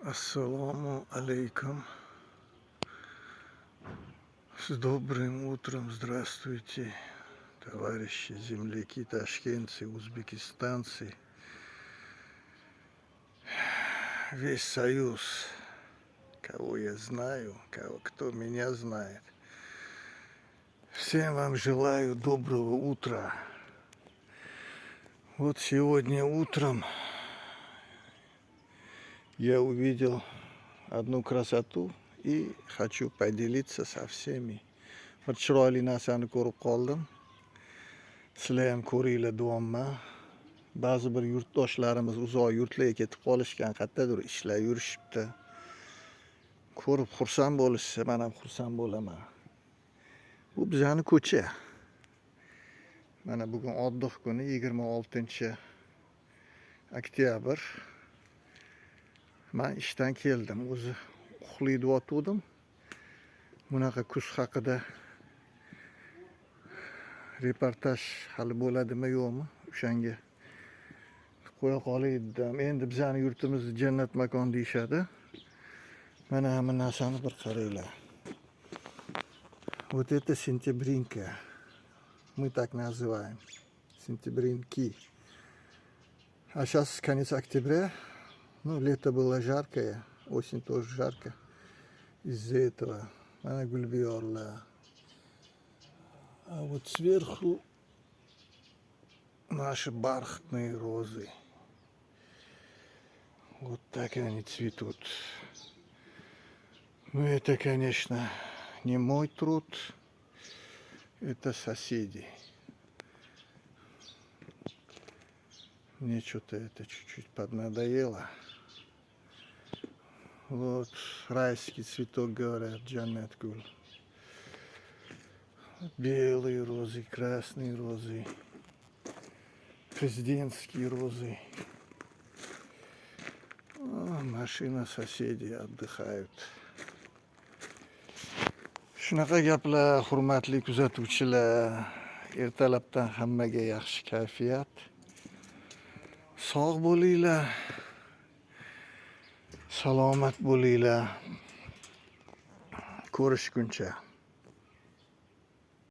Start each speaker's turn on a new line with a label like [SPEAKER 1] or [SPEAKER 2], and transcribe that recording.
[SPEAKER 1] Ассаламу алейкум. С добрым утром, здравствуйте, товарищи, земляки, ташкентцы, узбекистанцы, весь союз, кого я знаю, кто меня знает. Всем вам желаю доброго утра. Вот сегодня утром я увидел одну красоту и хочу поделиться со всеми. Bir chiroyli narsani ko'rib qoldim. Sizlar ham ko'ringlar deyapman. Ba'zi bir yurtdoshlarimiz uzoq yurtlarga ketib qolishgan, qayerdadir ishlab yurishibdi. Ko'rib xursand bo'lishsa, men ham xursand bo'laman. Bu bizning ko'cha. Mana bugun oddiy kuni 26-oktyabr. Men ishdan keldim. O'zi uxlayotgandim. Bunaqa kuz haqida reportaj hali bo'ladimi yo'qmi? O'shanga qo'ya qolay dedim. Endi bizning yurtimizni jannat makon deyishadi. Mana hamma narsani bir qaranglar. Вот это сентябринка. Мы так называем. Сентябринки. А сейчас конец октября. Ну, лето было жаркое, осень тоже жарко. Из-за этого она гульбиорла. А вот сверху наши бархатные розы. Вот так они цветут. Ну, это, конечно, не мой труд. Это соседи. Мне что-то это чуть-чуть поднадоело. Вот райский цветок, говорят, Джаннат Гуль. Белые розы, красные розы, президентские розы. Машина соседей отдыхают. Shunaqa gaplar, hurmatli kuzatuvchilar. Ertalabdan hammaga yaxshi kayfiyat. Sog' bo'linglar. Salomat bo'linglar. Ko'rishguncha.